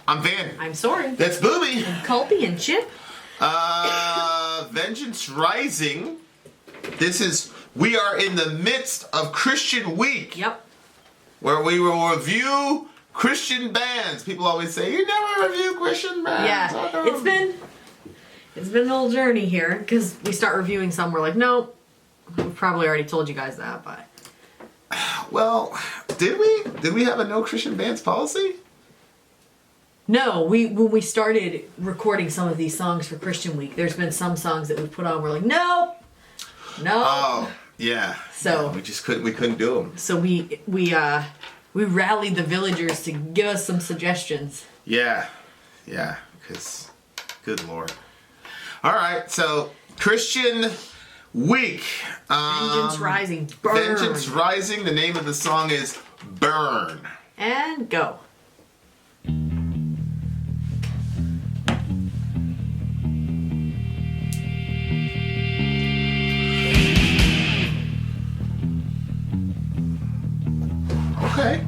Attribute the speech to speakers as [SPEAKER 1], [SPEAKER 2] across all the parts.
[SPEAKER 1] I'm Van.
[SPEAKER 2] I'm Sori.
[SPEAKER 1] That's Booby.
[SPEAKER 2] And Colby and Chip.
[SPEAKER 1] Vengeance Rising. We are in the midst of Christian Week.
[SPEAKER 2] Yep.
[SPEAKER 1] Where we will review Christian bands. People always say, you never review Christian bands.
[SPEAKER 2] Yeah. It's been a little journey here, because we start reviewing some, we're like, nope. We've probably already told you guys that, but...
[SPEAKER 1] Well, did we? Did we have a no Christian bands policy?
[SPEAKER 2] No, when we started recording some of these songs for Christian Week, there's been some songs that we put on, we're like, nope.
[SPEAKER 1] Oh, yeah.
[SPEAKER 2] So
[SPEAKER 1] yeah, we couldn't do them.
[SPEAKER 2] So we rallied the villagers to give us some suggestions.
[SPEAKER 1] Yeah, because good Lord. All right, so Christian Week.
[SPEAKER 2] Vengeance Rising. Burn.
[SPEAKER 1] Vengeance Rising. The name of the song is Burn.
[SPEAKER 2] And go.
[SPEAKER 1] Okay.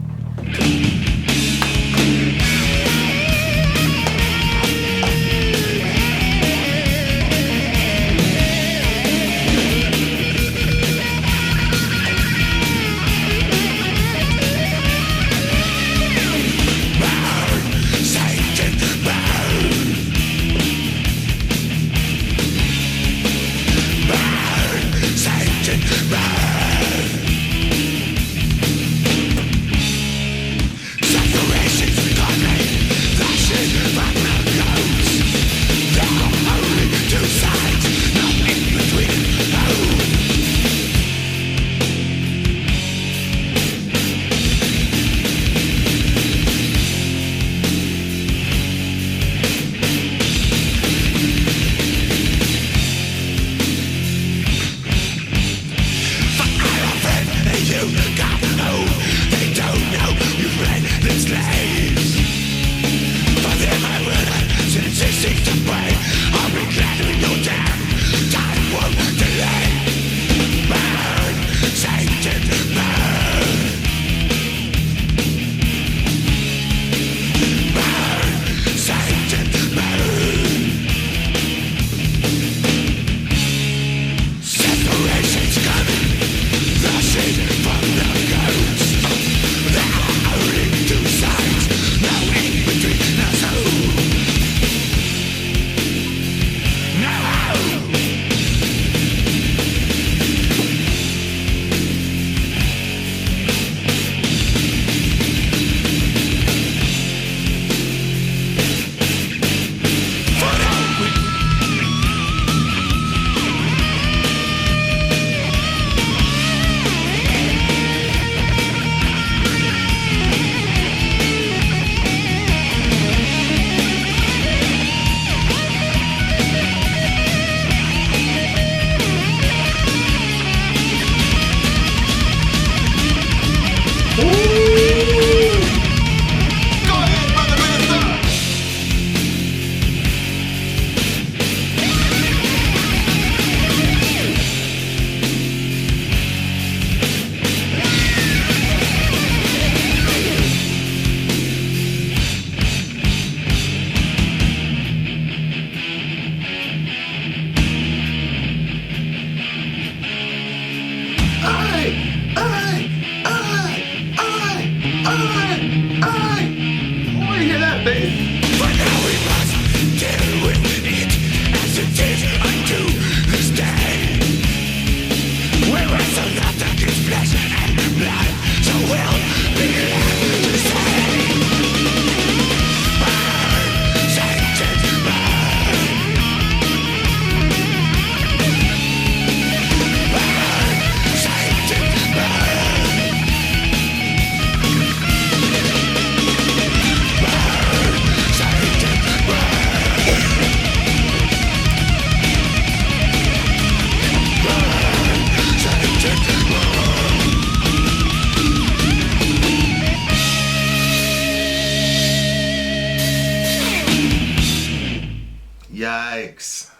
[SPEAKER 1] Yikes.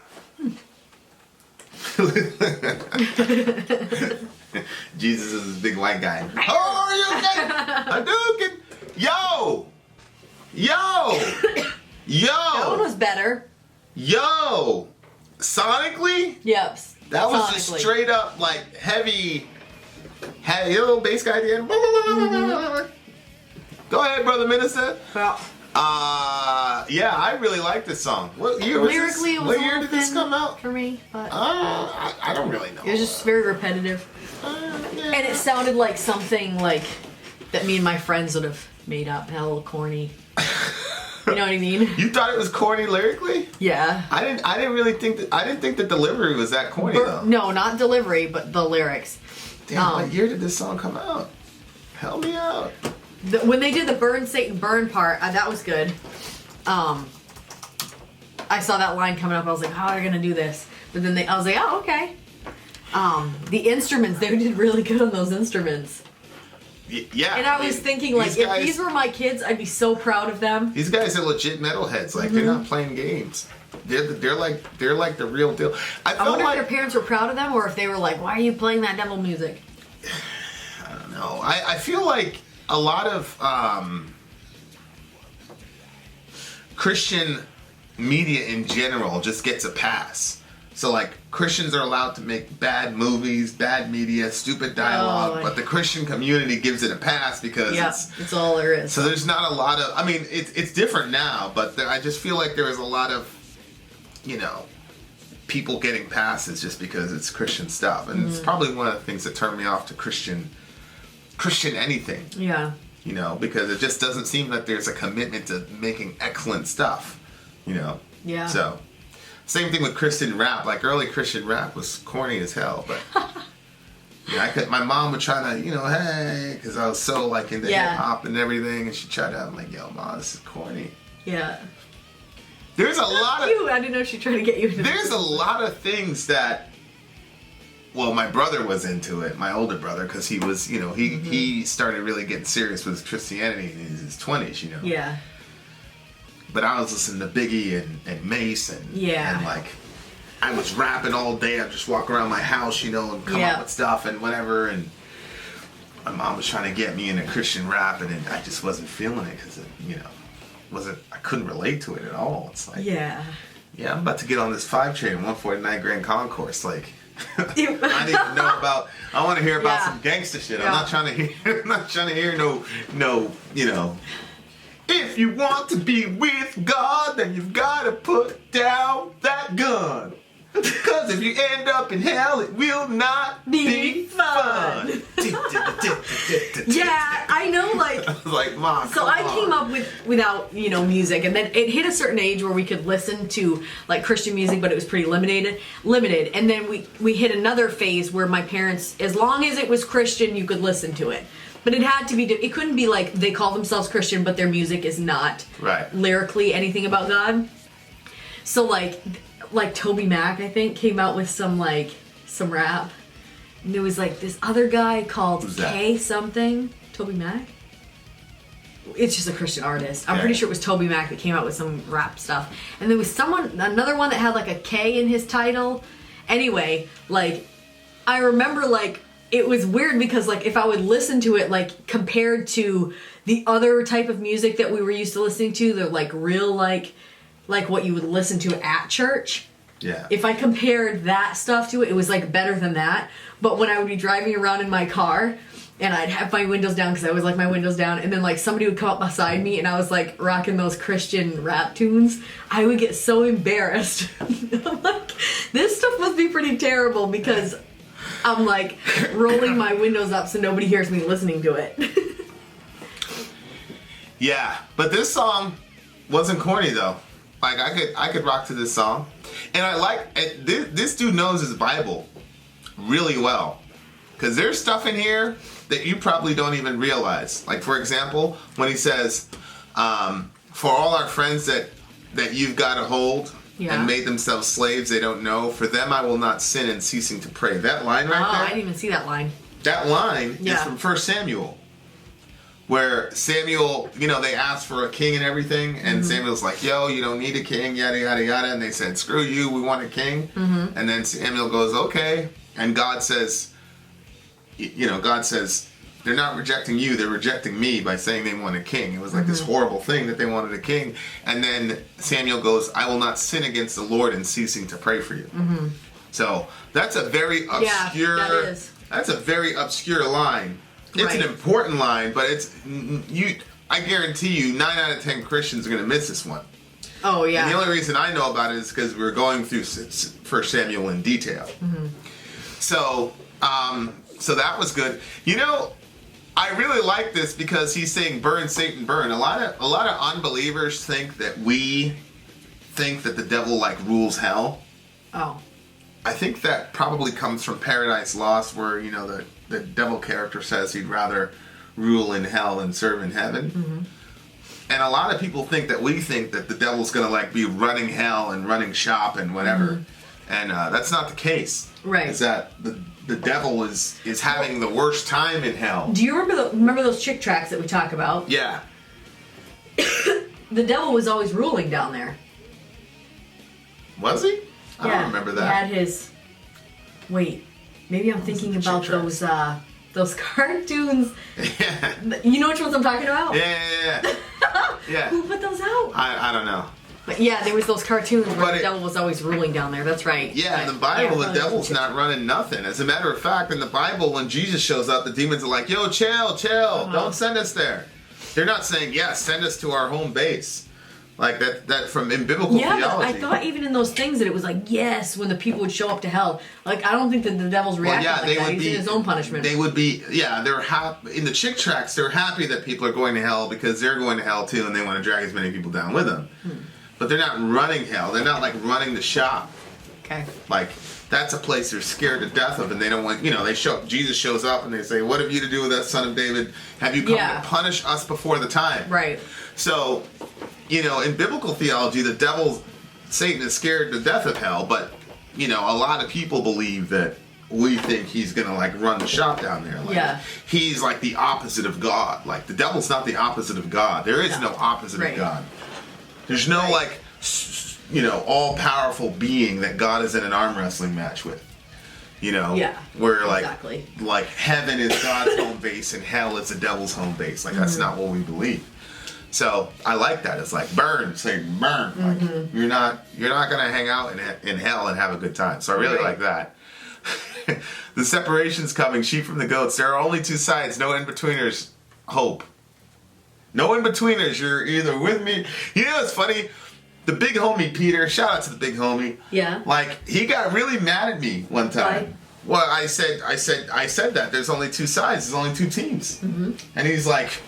[SPEAKER 1] Jesus is this big white guy. How are you? Hadouken! Yo! Yo!
[SPEAKER 2] That one was better.
[SPEAKER 1] Yo! Sonically?
[SPEAKER 2] Yep.
[SPEAKER 1] That was just
[SPEAKER 2] sonically.
[SPEAKER 1] straight up like heavy little bass guy at the end. Go ahead, brother minister.
[SPEAKER 2] Well,
[SPEAKER 1] Yeah, I really like this song. What year was
[SPEAKER 2] lyrically,
[SPEAKER 1] this?
[SPEAKER 2] it was
[SPEAKER 1] What
[SPEAKER 2] a
[SPEAKER 1] year
[SPEAKER 2] little
[SPEAKER 1] did this
[SPEAKER 2] thin
[SPEAKER 1] come out?
[SPEAKER 2] for me, but
[SPEAKER 1] I don't really know.
[SPEAKER 2] it was just very repetitive,
[SPEAKER 1] Yeah.
[SPEAKER 2] and it sounded like something like that me and my friends would have made up. Had a little corny. You know what I mean?
[SPEAKER 1] You thought it was corny lyrically?
[SPEAKER 2] Yeah.
[SPEAKER 1] I didn't really think that. I didn't think the delivery was that corny though.
[SPEAKER 2] No, not delivery, but the lyrics.
[SPEAKER 1] Damn, what year did this song come out? Help me out.
[SPEAKER 2] When they did the burn Satan burn part, that was good. I saw that line coming up. I was like, how are they gonna do this? But then I was like, oh, okay. The instruments, they did really good on those instruments.
[SPEAKER 1] Yeah.
[SPEAKER 2] And I was thinking, like,
[SPEAKER 1] these guys,
[SPEAKER 2] if these were my kids, I'd be so proud of them.
[SPEAKER 1] these guys are legit metalheads. Like they're not playing games. They're like the real deal. I
[SPEAKER 2] wonder
[SPEAKER 1] like,
[SPEAKER 2] if their parents were proud of them, or if they were like, why are you playing that devil music?
[SPEAKER 1] I don't know. I feel like a lot of Christian media in general just gets a pass. So like Christians are allowed to make bad movies, bad media, stupid dialogue, but the Christian community gives it a pass because
[SPEAKER 2] it's all there is.
[SPEAKER 1] So there's not a lot of. I mean, it's different now, but I just feel like there is a lot of, people getting passes just because it's Christian stuff, and it's probably one of the things that turned me off to Christian anything.
[SPEAKER 2] Yeah.
[SPEAKER 1] Because it just doesn't seem that there's a commitment to making excellent stuff.
[SPEAKER 2] Yeah.
[SPEAKER 1] So, same thing with Christian rap. Like early Christian rap was corny as hell, but my mom would try to, hey, because I was so like into hip hop and everything, and she tried to. I'm like, yo, mom, this is corny.
[SPEAKER 2] Yeah.
[SPEAKER 1] There's a lot of.
[SPEAKER 2] I didn't know she tried to get you into
[SPEAKER 1] There's a lot of things that. Well, my brother was into it, my older brother, because he was, he started really getting serious with Christianity in his 20s,
[SPEAKER 2] Yeah.
[SPEAKER 1] But I was listening to Biggie and Mace and like I was rapping all day. I'd just walk around my house, and come up with stuff and whatever. And my mom was trying to get me into Christian rap, and I just wasn't feeling it because I couldn't relate to it at all. It's like I'm about to get on this 5 train, 149 Grand Concourse, like. I need to know about. I want to hear about some gangster shit. I'm not trying to hear. I'm not trying to hear no. If you want to be with God, then you've got to put down that gun. Because if you end up in hell, it will not be fun.
[SPEAKER 2] Yeah, I know, like.
[SPEAKER 1] I was like, Mom,
[SPEAKER 2] so I came up without, music, and then it hit a certain age where we could listen to, like, Christian music, but it was pretty limited. And then we hit another phase where my parents, as long as it was Christian, you could listen to it. But it had to be, it couldn't be like they call themselves Christian, but their music is not lyrically anything about God. So, like Toby Mac, I think, came out with some rap. And there was like this other guy called K something. Toby Mac? It's just a Christian artist. I'm pretty sure it was Toby Mac that came out with some rap stuff. And there was another one that had like a K in his title. Anyway, like, I remember like, it was weird because like if I would listen to it like compared to the other type of music that we were used to listening to, they're like real like what you would listen to at church.
[SPEAKER 1] Yeah.
[SPEAKER 2] If I compared that stuff to it, it was like better than that. But when I would be driving around in my car and I'd have my windows down because I always like my windows down, and then like somebody would come up beside me and I was like rocking those Christian rap tunes, I would get so embarrassed. I'm like, this stuff must be pretty terrible because I'm like rolling my windows up so nobody hears me listening to it.
[SPEAKER 1] Yeah, but this song wasn't corny though. Like I could rock to this song, and I like this dude knows his Bible really well, because there's stuff in here that you probably don't even realize. Like for example, when he says, "For all our friends that you've got a hold." And made themselves slaves they don't know. For them I will not sin in ceasing to pray. That line right there.
[SPEAKER 2] I didn't even see that line.
[SPEAKER 1] That line is from 1 Samuel. Where Samuel, they asked for a king and everything. And Samuel's like, yo, you don't need a king, yada, yada, yada. And they said, screw you, we want a king. Mm-hmm. And then Samuel goes, okay. And God says, rejecting you, they're rejecting me by saying they want a king. It was like this horrible thing that they wanted a king. And then Samuel goes, I will not sin against the Lord in ceasing to pray for you. So that's a very obscure, that's a very obscure line. It's an important line, but I guarantee you 9 out of 10 Christians are going to miss this one.
[SPEAKER 2] Oh, yeah.
[SPEAKER 1] And the only reason I know about it is because we're going through 1 Samuel in detail. So, so that was good. You know, I really like this because he's saying, burn, Satan, burn. A lot of unbelievers think that we think that the devil, like, rules hell. Oh. I think that probably comes from Paradise Lost, where, you know, the devil character says he'd rather rule in hell than serve in heaven. And a lot of people think that we think that the devil's going to, like, be running hell and running shop and whatever. And that's not the case. Right. Is that the devil is having the worst time in hell.
[SPEAKER 2] Do you remember those chick tracts that we talk about?
[SPEAKER 1] Yeah.
[SPEAKER 2] The devil was always ruling down there.
[SPEAKER 1] Was he? I don't remember that.
[SPEAKER 2] He had his... Wait. Maybe I'm thinking about those cartoons. Yeah. You know which ones I'm talking about?
[SPEAKER 1] Yeah. Yeah.
[SPEAKER 2] Who put those out?
[SPEAKER 1] I don't know.
[SPEAKER 2] But yeah, there was those cartoons where the devil was always ruling down there. That's right.
[SPEAKER 1] Yeah, in the Bible, the devil's not running nothing. As a matter of fact, in the Bible, when Jesus shows up, the demons are like, yo, chill. Don't send us there. They're not saying, send us to our home base. Like that from in biblical theology.
[SPEAKER 2] Yeah, I thought even in those things that it was like, yes, when the people would show up to hell. Like, I don't think that the devil's reacting like that. He's in his own punishment.
[SPEAKER 1] They would be, they're happy. In the chick tracts, they're happy that people are going to hell because they're going to hell too, and they want to drag as many people down with them. But they're not running hell. They're not, like, running the shop.
[SPEAKER 2] Okay.
[SPEAKER 1] Like, that's a place they're scared to death of, and they don't want, Jesus shows up, and they say, what have you to do with us, son of David? Have you come to punish us before the time?
[SPEAKER 2] Right.
[SPEAKER 1] So, in biblical theology, Satan is scared to death of hell, but, a lot of people believe that we think he's going to, like, run the shop down there. Like, he's, like, the opposite of God. Like, the devil's not the opposite of God. There is no opposite of God. There's no, all-powerful being that God is in an arm wrestling match with. Where, like heaven is God's home base and hell is the devil's home base. Like, that's not what we believe. So, I like that. It's like, burn, say, burn. Like, you're not going to hang out in hell and have a good time. So, I really like that. The separation's coming, sheep from the goats. There are only two sides, no in-betweeners. Hope. No in-betweeners. You're either with me. It's funny. The big homie, Peter, shout out to the big homie. Yeah. Like, he got really mad at me one time. Right. Well, I said that. There's only two sides. There's only two teams. And he's like,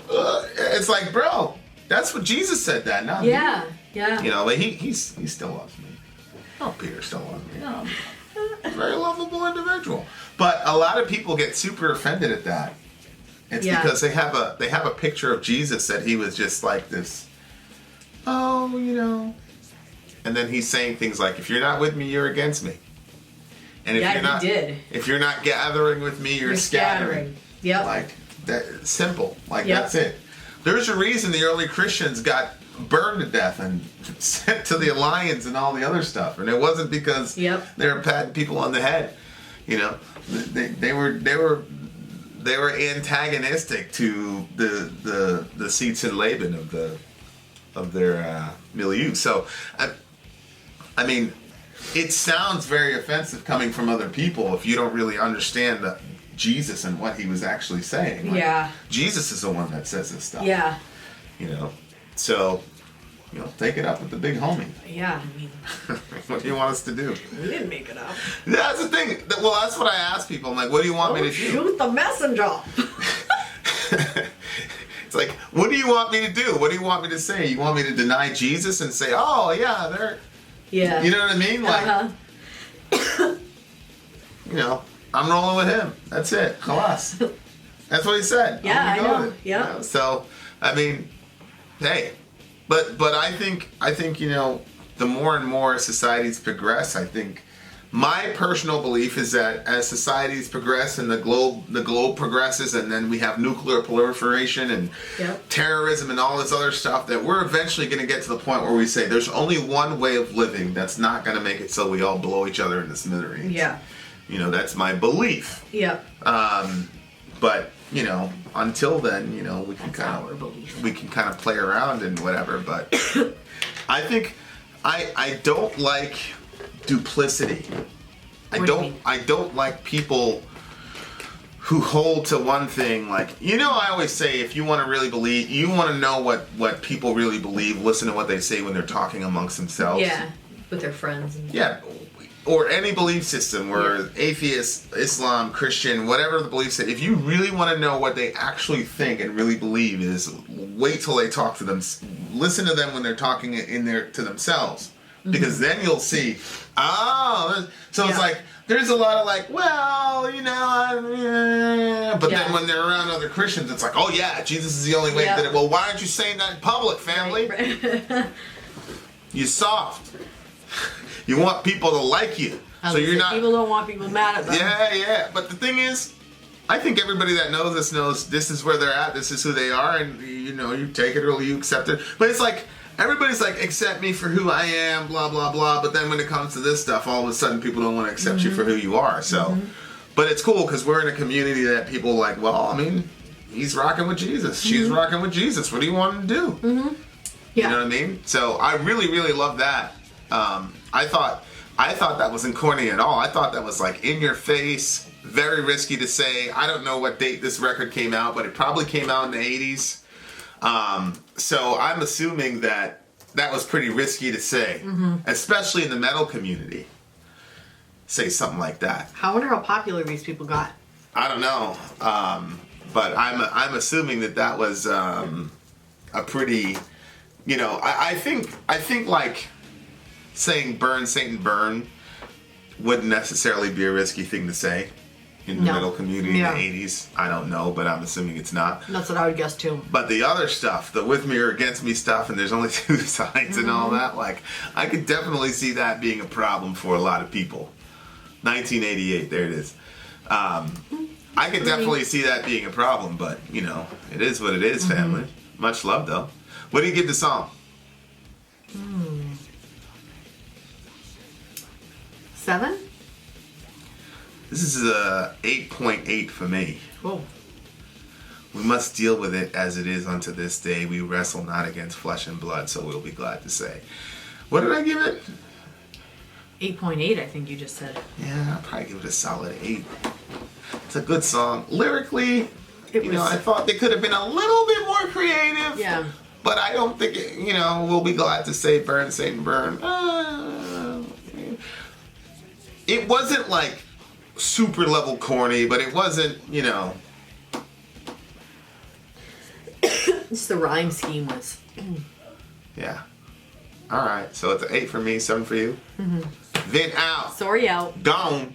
[SPEAKER 1] it's like, bro, that's what Jesus said that, not me. Yeah. But he still loves me. Oh, Peter still loves me. Yeah. He's a very lovable individual. But a lot of people get super offended at that. It's because they have a picture of Jesus that he was just like this, and then he's saying things like, if you're not with me, you're against me. And if you're not gathering with me, you're scattering. Yep. Like that, simple. Like that's it. There's a reason the early Christians got burned to death and sent to the lions and all the other stuff. And it wasn't because they were patting people on the head. They were antagonistic to the seats in Laban of their milieu. So, I mean, it sounds very offensive coming from other people if you don't really understand Jesus and what he was actually saying. Like, Jesus is the one that says this stuff. Yeah. So, take it up with the big homie. Yeah, I mean. What do you want us to do?
[SPEAKER 2] We didn't make it up.
[SPEAKER 1] That's the thing. Well, that's what I ask people. I'm like, what do you want me to do?
[SPEAKER 2] Shoot the messenger.
[SPEAKER 1] It's like, what do you want me to do? What do you want me to say? You want me to deny Jesus and say, oh, yeah, they're... Yeah. You know what I mean? Like, I'm rolling with him. That's it. Khalas. That's what he said.
[SPEAKER 2] Yeah, I know. Yeah.
[SPEAKER 1] So, I mean, hey... But I think the more and more societies progress, I think my personal belief is that as societies progress and the globe progresses, and then we have nuclear proliferation and terrorism and all this other stuff, that we're eventually going to get to the point where we say there's only one way of living that's not going to make it so we all blow each other into smithereens. Yeah. That's my belief. Yeah. But until then, we can kind of play around and whatever. But I think I don't like duplicity. I don't like people who hold to one thing. Like, I always say, if you want to really believe, you want to know what people really believe, listen to what they say when they're talking amongst themselves.
[SPEAKER 2] Yeah, with their friends.
[SPEAKER 1] Or any belief system, where atheist, Islam, Christian, whatever the belief system, if you really want to know what they actually think and really believe, is wait till they talk to them. Listen to them when they're talking to themselves. Because then you'll see, so it's like, there's a lot of like, well, but then when they're around other Christians, it's like, oh yeah, Jesus is the only way. Well, why aren't you saying that in public, family? Right. You soft. You want people to like you. So you're not. People
[SPEAKER 2] don't want people mad at them.
[SPEAKER 1] Yeah. But the thing is, I think everybody that knows this is where they're at, this is who they are, and you take it or you accept it. But it's like, everybody's like, accept me for who I am, blah, blah, blah. But then when it comes to this stuff, all of a sudden people don't want to accept you for who you are. So, but it's cool because we're in a community that people like, well, I mean, he's rocking with Jesus. She's rocking with Jesus. What do you want him to do? You know what I mean? So I really, really love that. I thought that wasn't corny at all. I thought that was like in your face, very risky to say. I don't know what date this record came out, but it probably came out in the 80s. So I'm assuming that was pretty risky to say, especially in the metal community. Say something like that.
[SPEAKER 2] I wonder how popular these people got.
[SPEAKER 1] I don't know, but I'm assuming that was a pretty, I think like saying "burn Satan, burn" wouldn't necessarily be a risky thing to say. In the metal community in the 80s. I don't know, but I'm assuming it's not.
[SPEAKER 2] That's what I would guess too.
[SPEAKER 1] But the other stuff, the with me or against me stuff, and there's only two sides and all that, like, I could definitely see that being a problem for a lot of people. 1988, there it is. I could definitely see that being a problem, but, it is what it is, family. Much love, though. What do you give the song?
[SPEAKER 2] 7?
[SPEAKER 1] This is a 8.8 for me.
[SPEAKER 2] Whoa.
[SPEAKER 1] We must deal with it as it is unto this day. We wrestle not against flesh and blood, so we'll be glad to say. What did I give it?
[SPEAKER 2] 8.8, I think you just said.
[SPEAKER 1] Yeah, I'll probably give it a solid 8. It's a good song. Lyrically, I thought they could have been a little bit more creative.
[SPEAKER 2] Yeah.
[SPEAKER 1] But I don't think, we'll be glad to say burn, Satan, burn. It wasn't like super level corny, but it wasn't,
[SPEAKER 2] Just the rhyme scheme was.
[SPEAKER 1] Yeah. All right. So it's an 8 for me, 7 for you. Vin out.
[SPEAKER 2] Sori out.
[SPEAKER 1] Gone.